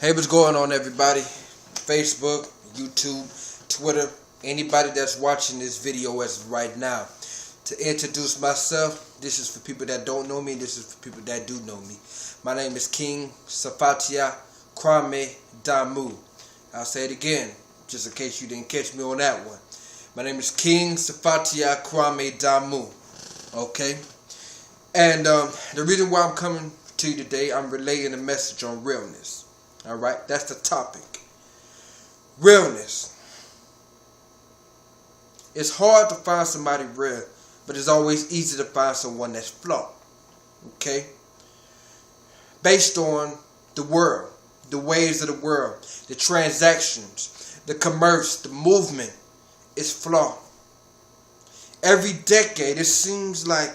Hey, what's going on, everybody? Facebook, YouTube, Twitter, anybody that's watching this video as of right now. To introduce myself, this is for people that don't know me, this is for people that do know me. My name is King Safatia Kwame DAMU. I'll say it again, just in case you didn't catch me on that one. My name is King Safatia Kwame DAMU. Okay? And the reason why I'm coming to you today, I'm relaying a message on realness. Alright, that's the topic. Realness. It's hard to find somebody real, but it's always easy to find someone that's flawed. Okay? Based on the world, the ways of the world, the transactions, the commerce, the movement is flawed. Every decade, it seems like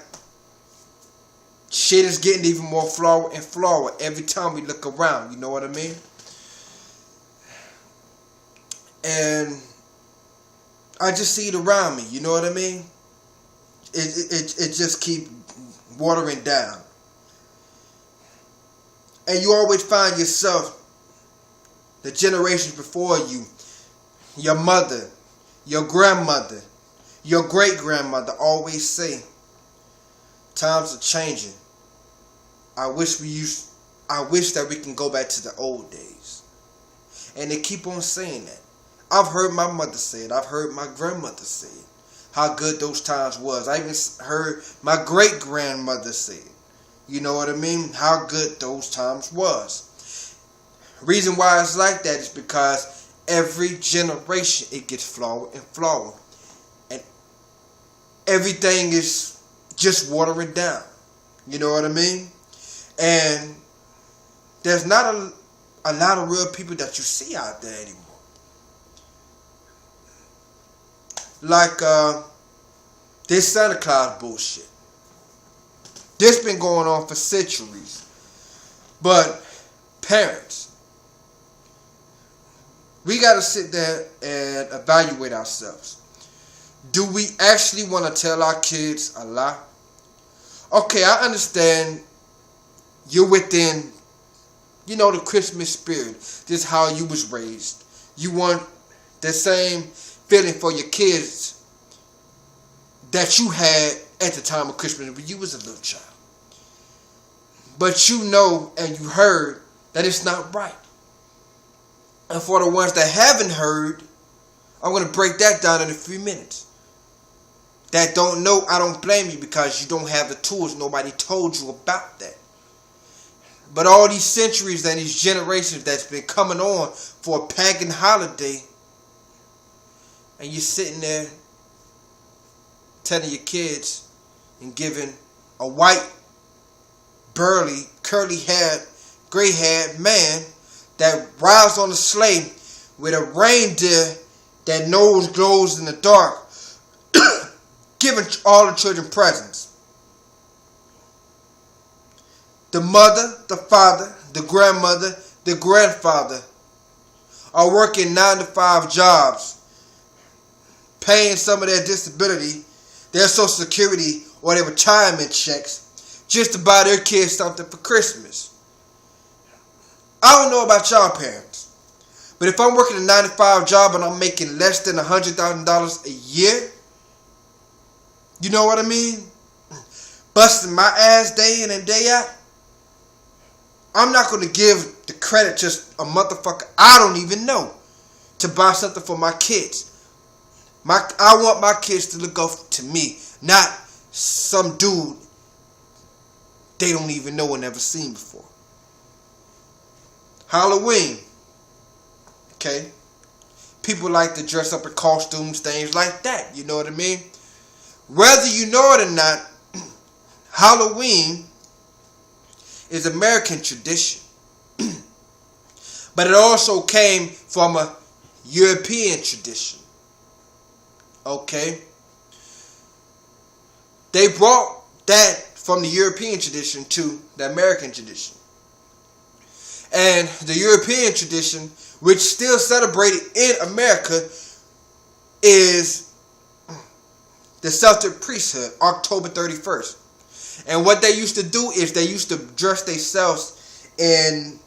shit is getting even more flawed and flawed every time we look around. You know what I mean? And I just see it around me. You know what I mean? It just keep watering down. And you always find yourself, the generations before you, your mother, your grandmother, your great-grandmother always say, times are changing. I wish that we can go back to the old days. And they keep on saying that. I've heard my mother say it. I've heard my grandmother say it. How good those times was. I even heard my great-grandmother say it. You know what I mean? How good those times was. Reason why it's like that is because every generation it gets flawed and flawed. And everything is just watering down. You know what I mean? And there's not a lot of real people that you see out there anymore. Like this Santa Claus bullshit. This been going on for centuries. But parents, we got to sit there and evaluate ourselves. Do we actually want to tell our kids a lie? Okay, I understand you're within, the Christmas spirit. This is how you was raised. You want the same feeling for your kids that you had at the time of Christmas when you was a little child. But you know and you heard that it's not right. And for the ones that haven't heard, I'm going to break that down in a few minutes. That don't know, I don't blame you because you don't have the tools. Nobody told you about that. But all these centuries and these generations that's been coming on for a pagan holiday, and you're sitting there telling your kids and giving a white, burly, curly-haired, gray-haired man that rides on a sleigh with a reindeer that nose glows in the dark, giving all the children presents. The mother, the father, the grandmother, the grandfather are working 9-to-5 jobs, paying some of their disability, their social security, or their retirement checks just to buy their kids something for Christmas. I don't know about y'all parents, but if I'm working a 9-to-5 job and I'm making less than $100,000 a year, you know what I mean? Busting my ass day in and day out. I'm not going to give the credit to a motherfucker I don't even know to buy something for my kids. I want my kids to look up to me, not some dude they don't even know and never seen before. Halloween. Okay? People like to dress up in costumes, things like that. You know what I mean? Whether you know it or not, Halloween is American tradition. But it also came from a European tradition. Okay? They brought that from the European tradition to the American tradition. And the European tradition, which still celebrated in America, is the Celtic priesthood, October 31st. And what they used to do is they used to dress themselves in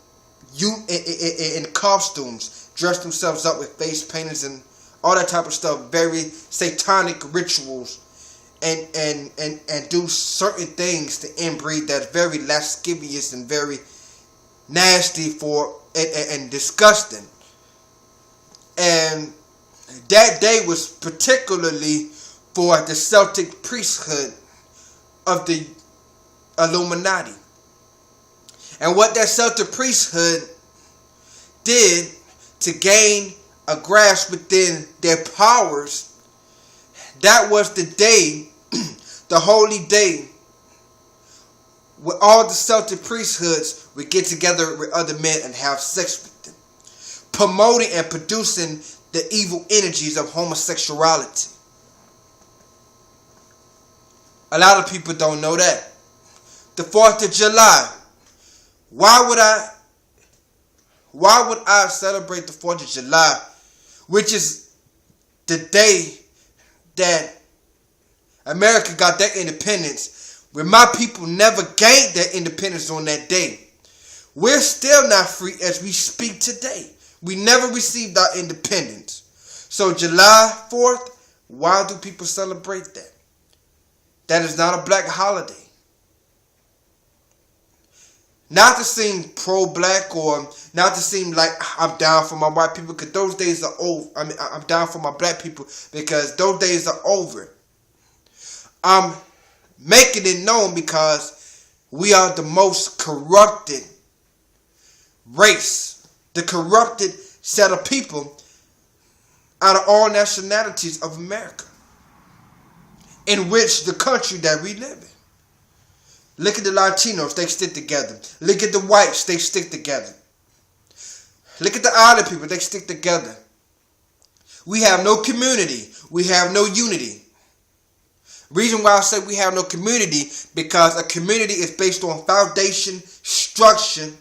you in costumes, dress themselves up with face paintings and all that type of stuff, very satanic rituals, and do certain things to inbreed that's very lascivious and very nasty and disgusting. And that day was particularly for the Celtic priesthood of the Illuminati. And what that Celtic priesthood did to gain a grasp within their powers, that was the day, the holy day, where all the Celtic priesthoods would get together with other men and have sex with them, promoting and producing the evil energies of homosexuality. A lot of people don't know that. The 4th of July. Why would I celebrate the 4th of July, which is the day that America got their independence, when my people never gained their independence on that day? We're still not free as we speak today. We never received our independence. So July 4th, why do people celebrate that? That is not a black holiday. Not to seem pro-black or not to seem like I'm down for my white people, because those days are over. I mean, I'm down for my black people because those days are over. I'm making it known because we are the most corrupted race, the corrupted set of people out of all nationalities of America, in which the country that we live in. Look at the Latinos, they stick together. Look at the whites, they stick together. Look at the island people, they stick together. We have no community. We have no unity. Reason why I say we have no community, because a community is based on foundation, structure,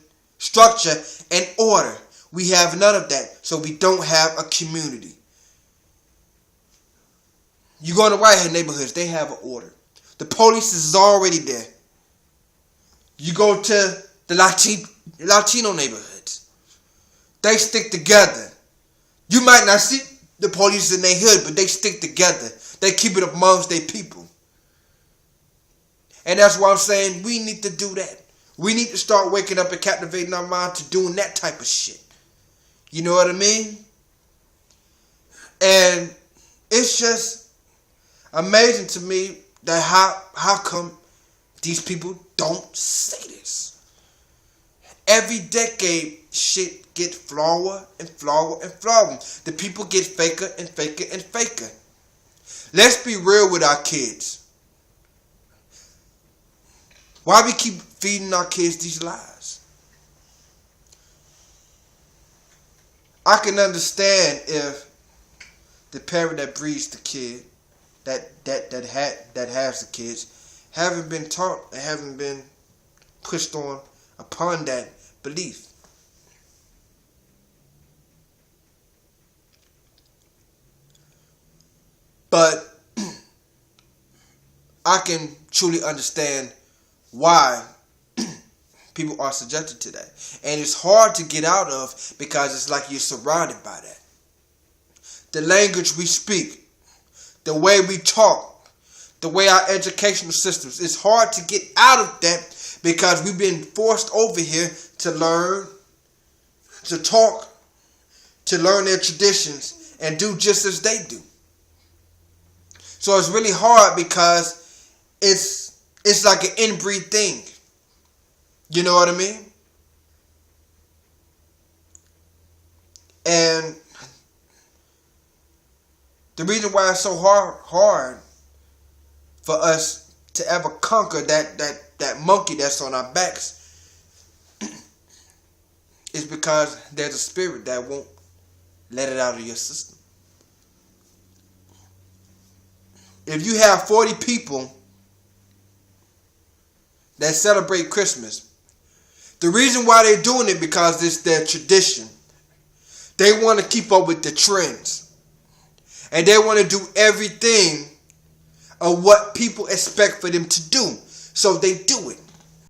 and order. We have none of that, so we don't have a community. You go to white neighborhoods, they have an order. The police is already there. You go to the Latino neighborhoods, they stick together. You might not see the police in their hood, but they stick together. They keep it amongst their people. And that's why I'm saying we need to do that. We need to start waking up and captivating our mind to doing that type of shit. You know what I mean? And it's just amazing to me that how come these people don't say this. Every decade, shit get flawer and flawer and flawer. The people get faker and faker and faker. Let's be real with our kids. Why we keep feeding our kids these lies? I can understand if the parent that breeds the kid, that has the kids, haven't been taught and haven't been pushed on upon that belief. But I can truly understand why people are subjected to that. And it's hard to get out of because it's like you're surrounded by that. The language we speak, the way we talk, the way our educational systems, it's hard to get out of that because we've been forced over here to learn, to talk, to learn their traditions and do just as they do. So it's really hard because it's like an inbreed thing. You know what I mean? And the reason why it's so hard for us to ever conquer that monkey that's on our backs is because there's a spirit that won't let it out of your system. If you have 40 people that celebrate Christmas, the reason why they're doing it because it's their tradition. They want to keep up with the trends. And they want to do everything of what people expect for them to do. So they do it.